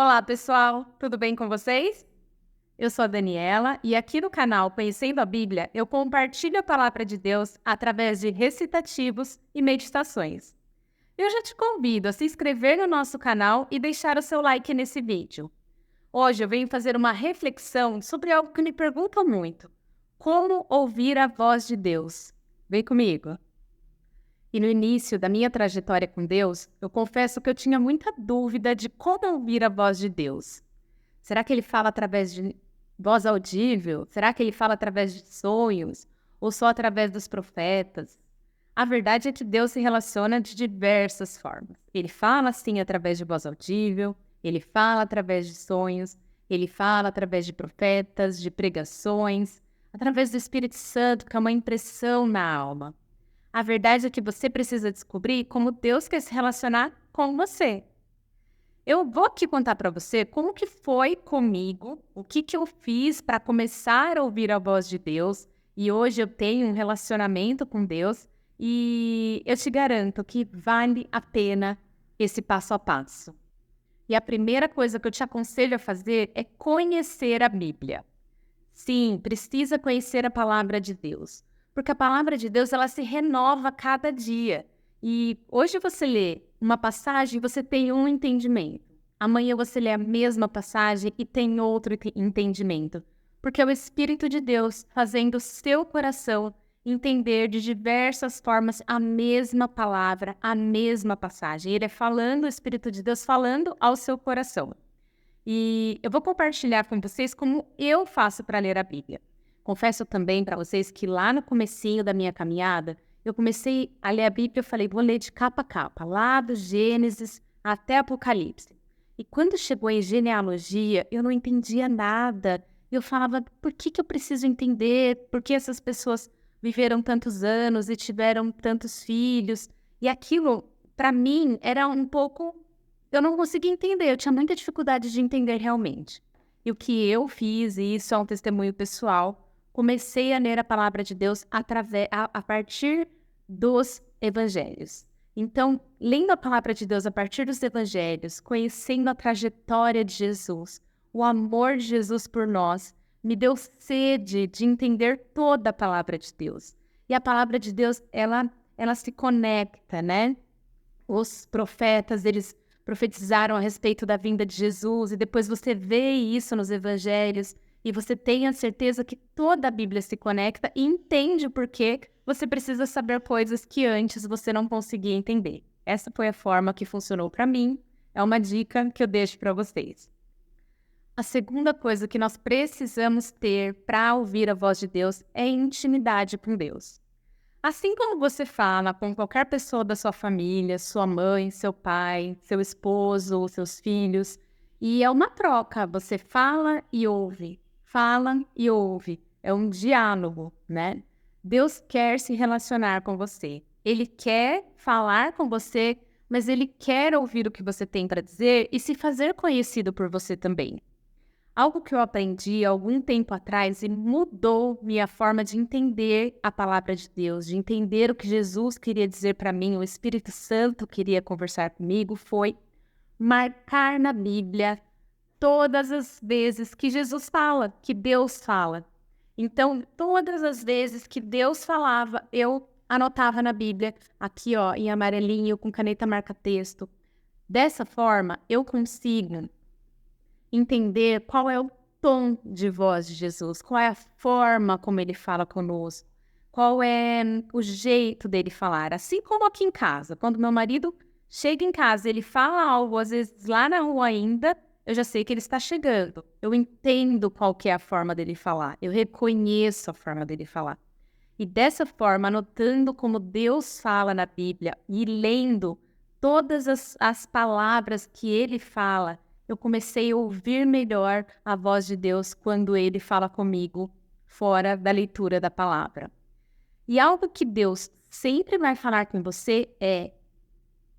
Olá, pessoal! Tudo bem com vocês? Eu sou a Daniela e aqui no canal Conhecendo a Bíblia eu compartilho a palavra de Deus através de recitativos e meditações. Eu já te convido a se inscrever no nosso canal e deixar o seu like nesse vídeo. Hoje eu venho fazer uma reflexão sobre algo que me perguntam muito: como ouvir a voz de Deus? Vem comigo! E no início da minha trajetória com Deus, eu confesso que eu tinha muita dúvida de como ouvir a voz de Deus. Será que ele fala através de voz audível? Será que ele fala através de sonhos? Ou só através dos profetas? A verdade é que Deus se relaciona de diversas formas. Ele fala, sim, através de voz audível, ele fala através de sonhos, ele fala através de profetas, de pregações, através do Espírito Santo, que é uma impressão na alma. A verdade é que você precisa descobrir como Deus quer se relacionar com você. Eu vou aqui contar para você como que foi comigo, o que eu fiz para começar a ouvir a voz de Deus, e hoje eu tenho um relacionamento com Deus, e eu te garanto que vale a pena esse passo a passo. E a primeira coisa que eu te aconselho a fazer é conhecer a Bíblia. Sim, precisa conhecer a palavra de Deus, porque a palavra de Deus ela se renova a cada dia. E hoje você lê uma passagem, você tem um entendimento. Amanhã você lê a mesma passagem e tem outro entendimento. Porque é o Espírito de Deus fazendo o seu coração entender de diversas formas a mesma palavra, a mesma passagem. Ele é falando, o Espírito de Deus falando ao seu coração. E eu vou compartilhar com vocês como eu faço para ler a Bíblia. Confesso também para vocês que lá no comecinho da minha caminhada, eu comecei a ler a Bíblia, eu falei, vou ler de capa a capa, lá do Gênesis até Apocalipse. E quando chegou em genealogia, eu não entendia nada. Eu falava, por que eu preciso entender? Por que essas pessoas viveram tantos anos e tiveram tantos filhos? E aquilo, para mim, era um pouco... Eu não conseguia entender, eu tinha muita dificuldade de entender realmente. E o que eu fiz, e isso é um testemunho pessoal, comecei a ler a palavra de Deus a partir dos evangelhos. Então, lendo a palavra de Deus a partir dos evangelhos, conhecendo a trajetória de Jesus, o amor de Jesus por nós, me deu sede de entender toda a palavra de Deus. E a palavra de Deus, ela se conecta, né? Os profetas, eles profetizaram a respeito da vinda de Jesus, e depois você vê isso nos evangelhos, e você tem a certeza que toda a Bíblia se conecta e entende o porquê você precisa saber coisas que antes você não conseguia entender. Essa foi a forma que funcionou para mim, é uma dica que eu deixo para vocês. A segunda coisa que nós precisamos ter para ouvir a voz de Deus é intimidade com Deus. Assim como você fala com qualquer pessoa da sua família, sua mãe, seu pai, seu esposo, seus filhos, e é uma troca, você fala e ouve, é um diálogo, né? Deus quer se relacionar com você, Ele quer falar com você, mas Ele quer ouvir o que você tem para dizer e se fazer conhecido por você também. Algo que eu aprendi há algum tempo atrás e mudou minha forma de entender a palavra de Deus, de entender o que Jesus queria dizer para mim, o Espírito Santo queria conversar comigo, foi marcar na Bíblia todas as vezes que Jesus fala, que Deus fala. Então, todas as vezes que Deus falava, eu anotava na Bíblia, aqui ó, em amarelinho, com caneta marca-texto. Dessa forma, eu consigo entender qual é o tom de voz de Jesus, qual é a forma como ele fala conosco, qual é o jeito dele falar. Assim como aqui em casa, quando meu marido chega em casa, ele fala algo, às vezes lá na rua ainda, eu já sei que ele está chegando. Eu entendo qual que é a forma dele falar, eu reconheço a forma dele falar. E dessa forma, anotando como Deus fala na Bíblia e lendo todas as palavras que ele fala, eu comecei a ouvir melhor a voz de Deus quando Ele fala comigo fora da leitura da palavra. E algo que Deus sempre vai falar com você é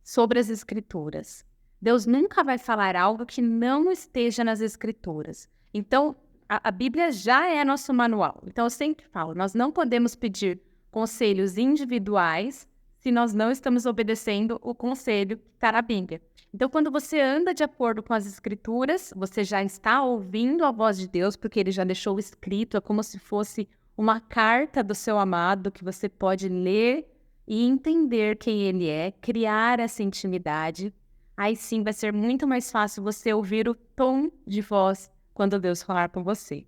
sobre as Escrituras. Deus nunca vai falar algo que não esteja nas Escrituras. Então, a Bíblia já é nosso manual. Então, eu sempre falo, nós não podemos pedir conselhos individuais se nós não estamos obedecendo o conselho que está na Bíblia. Então, quando você anda de acordo com as Escrituras, você já está ouvindo a voz de Deus, porque Ele já deixou escrito, é como se fosse uma carta do seu amado que você pode ler e entender quem Ele é, criar essa intimidade. Aí sim vai ser muito mais fácil você ouvir o tom de voz quando Deus falar com você.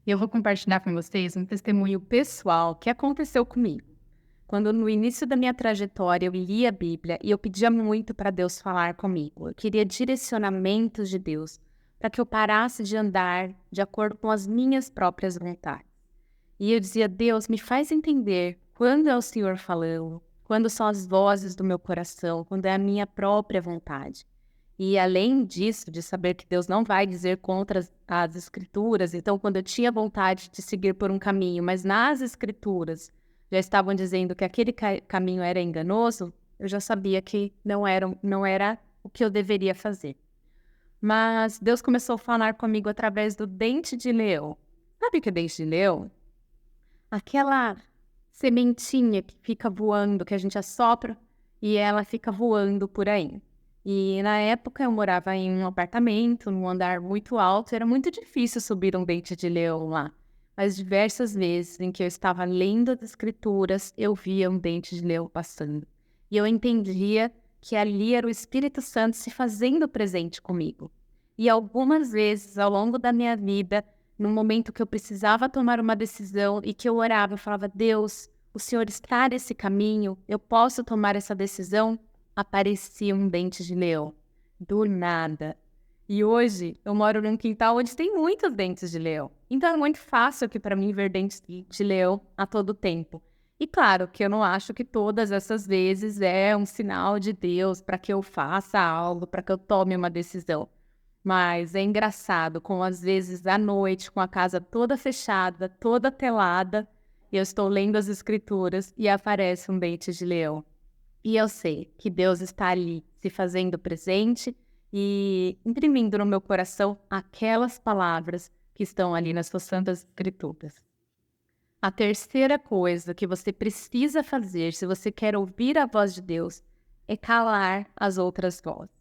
E eu vou compartilhar com vocês um testemunho pessoal que aconteceu comigo. Quando no início da minha trajetória eu lia a Bíblia e eu pedia muito para Deus falar comigo. Eu queria direcionamentos de Deus para que eu parasse de andar de acordo com as minhas próprias vontades. E eu dizia, Deus, me faz entender quando é o Senhor falando, quando são as vozes do meu coração, quando é a minha própria vontade. E além disso, de saber que Deus não vai dizer contra as Escrituras, então quando eu tinha vontade de seguir por um caminho, mas nas Escrituras já estavam dizendo que aquele caminho era enganoso, eu já sabia que não era o que eu deveria fazer. Mas Deus começou a falar comigo através do dente de leão. Sabe o que é dente de leão? Aquela sementinha que fica voando, que a gente assopra e ela fica voando por aí. E na época eu morava em um apartamento, num andar muito alto, era muito difícil subir um dente de leão lá. Mas diversas vezes em que eu estava lendo as escrituras, eu via um dente de leão passando. E eu entendia que ali era o Espírito Santo se fazendo presente comigo. E algumas vezes ao longo da minha vida, no momento que eu precisava tomar uma decisão e que eu orava, eu falava, Deus, o Senhor está nesse caminho, eu posso tomar essa decisão? Aparecia um dente de leão. Do nada. E hoje eu moro num quintal onde tem muitos dentes de leão. Então é muito fácil aqui para mim ver dentes de leão a todo tempo. E claro que eu não acho que todas essas vezes é um sinal de Deus para que eu faça algo, para que eu tome uma decisão. Mas é engraçado como às vezes à noite, com a casa toda fechada, toda telada, eu estou lendo as escrituras e aparece um dente de leão. E eu sei que Deus está ali se fazendo presente e imprimindo no meu coração aquelas palavras que estão ali nas suas santas escrituras. A terceira coisa que você precisa fazer se você quer ouvir a voz de Deus é calar as outras vozes.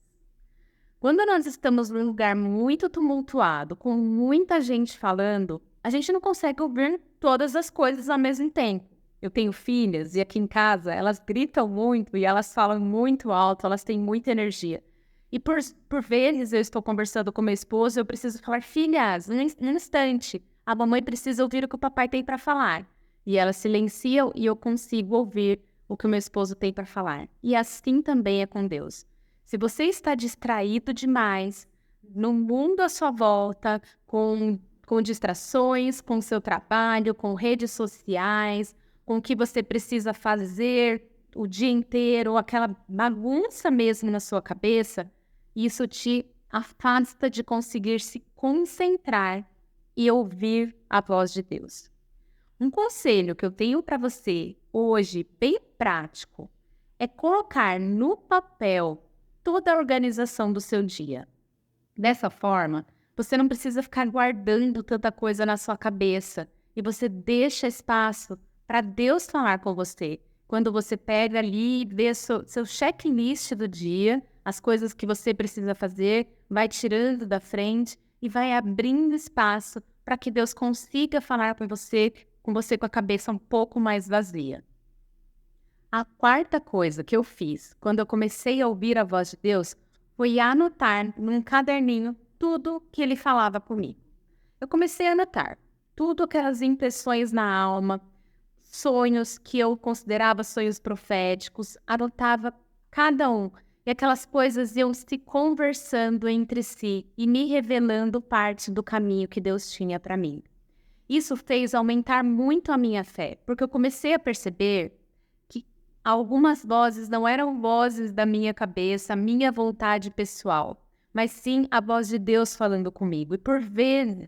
Quando nós estamos num lugar muito tumultuado, com muita gente falando, a gente não consegue ouvir todas as coisas ao mesmo tempo. Eu tenho filhas e aqui em casa elas gritam muito e elas falam muito alto, elas têm muita energia. E por vezes eu estou conversando com meu esposo e eu preciso falar, filhas, num instante, a mamãe precisa ouvir o que o papai tem para falar. E elas silenciam e eu consigo ouvir o que o meu esposo tem para falar. E assim também é com Deus. Se você está distraído demais no mundo à sua volta, com distrações, com seu trabalho, com redes sociais, com o que você precisa fazer o dia inteiro, ou aquela bagunça mesmo na sua cabeça, isso te afasta de conseguir se concentrar e ouvir a voz de Deus. Um conselho que eu tenho para você hoje, bem prático, é colocar no papel toda a organização do seu dia. Dessa forma, você não precisa ficar guardando tanta coisa na sua cabeça e você deixa espaço para Deus falar com você. Quando você pega ali e vê seu checklist do dia, as coisas que você precisa fazer, vai tirando da frente e vai abrindo espaço para que Deus consiga falar com você com a cabeça um pouco mais vazia. A quarta coisa que eu fiz quando eu comecei a ouvir a voz de Deus foi anotar num caderninho tudo que ele falava comigo. Eu comecei a anotar tudo aquelas impressões na alma, sonhos que eu considerava sonhos proféticos, anotava cada um. E aquelas coisas iam se conversando entre si e me revelando parte do caminho que Deus tinha para mim. Isso fez aumentar muito a minha fé, porque eu comecei a perceber que algumas vozes não eram vozes da minha cabeça, minha vontade pessoal, mas sim a voz de Deus falando comigo. E por vezes,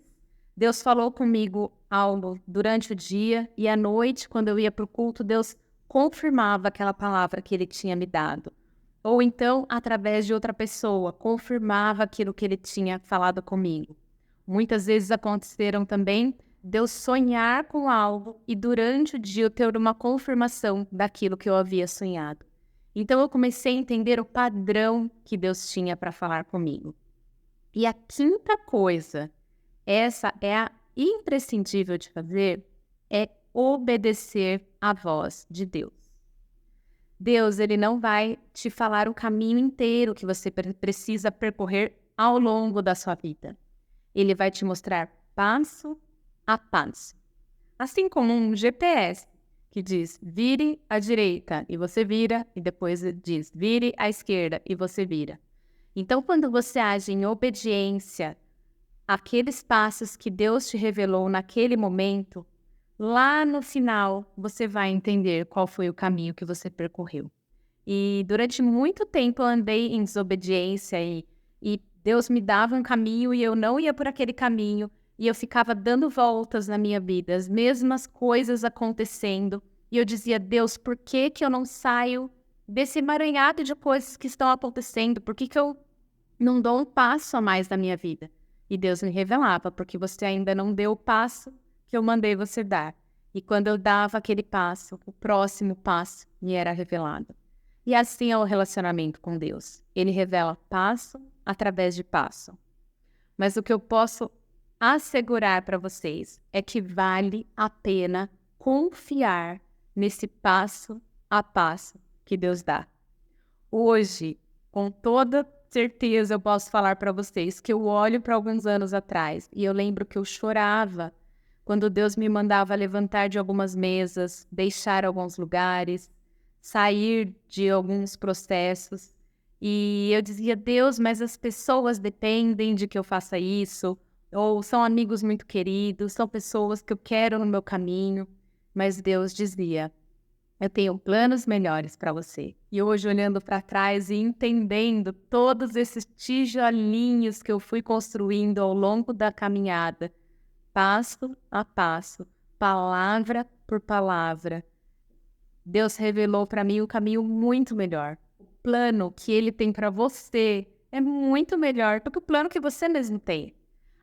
Deus falou comigo algo durante o dia e à noite, quando eu ia para o culto, Deus confirmava aquela palavra que Ele tinha me dado. Ou então, através de outra pessoa, confirmava aquilo que Ele tinha falado comigo. Muitas vezes aconteceram também Deus sonhar com algo e durante o dia eu ter uma confirmação daquilo que eu havia sonhado. Então eu comecei a entender o padrão que Deus tinha para falar comigo. E a quinta coisa, essa é a imprescindível de fazer, é obedecer à voz de Deus. Deus, ele não vai te falar o caminho inteiro que você precisa percorrer ao longo da sua vida. Ele vai te mostrar passo a passo. Assim como um GPS que diz vire à direita e você vira, e depois diz vire à esquerda e você vira. Então, quando você age em obediência àqueles passos que Deus te revelou naquele momento, lá no final você vai entender qual foi o caminho que você percorreu. E durante muito tempo eu andei em desobediência e Deus me dava um caminho e eu não ia por aquele caminho. E eu ficava dando voltas na minha vida, as mesmas coisas acontecendo. E eu dizia, Deus, por que que eu não saio desse emaranhado de coisas que estão acontecendo? Por que que eu não dou um passo a mais na minha vida? E Deus me revelava, porque você ainda não deu o passo que eu mandei você dar. E quando eu dava aquele passo, o próximo passo me era revelado. E assim é o relacionamento com Deus. Ele revela passo através de passo. Mas o que eu posso assegurar para vocês é que vale a pena confiar nesse passo a passo que Deus dá. Hoje, com toda certeza, eu posso falar para vocês que eu olho para alguns anos atrás e eu lembro que eu chorava quando Deus me mandava levantar de algumas mesas, deixar alguns lugares, sair de alguns processos. E eu dizia, Deus, mas as pessoas dependem de que eu faça isso, ou são amigos muito queridos, são pessoas que eu quero no meu caminho. Mas Deus dizia, eu tenho planos melhores para você. E hoje, olhando para trás e entendendo todos esses tijolinhos que eu fui construindo ao longo da caminhada, passo a passo, palavra por palavra, Deus revelou para mim um caminho muito melhor. O plano que Ele tem para você é muito melhor do que o plano que você mesmo tem.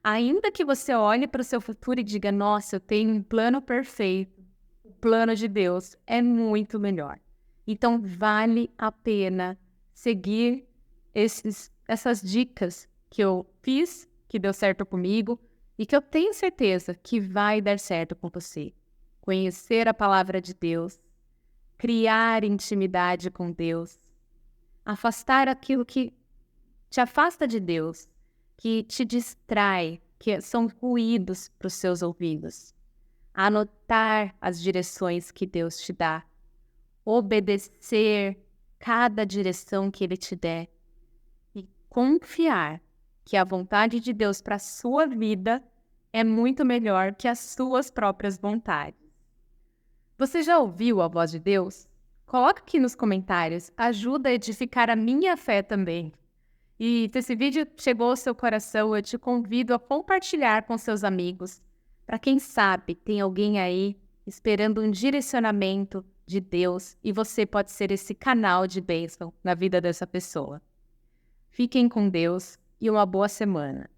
Ainda que você olhe para o seu futuro e diga, nossa, eu tenho um plano perfeito, o plano de Deus é muito melhor. Então, vale a pena seguir essas dicas que eu fiz, que deu certo comigo, e que eu tenho certeza que vai dar certo com você. Conhecer a palavra de Deus, criar intimidade com Deus, afastar aquilo que te afasta de Deus, que te distrai, que são ruídos para os seus ouvidos. Anotar as direções que Deus te dá, obedecer cada direção que Ele te der e confiar que a vontade de Deus para a sua vida é muito melhor que as suas próprias vontades. Você já ouviu a voz de Deus? Coloca aqui nos comentários, ajuda a edificar a minha fé também. E se esse vídeo chegou ao seu coração, eu te convido a compartilhar com seus amigos. Para quem sabe, tem alguém aí esperando um direcionamento de Deus e você pode ser esse canal de bênção na vida dessa pessoa. Fiquem com Deus e uma boa semana.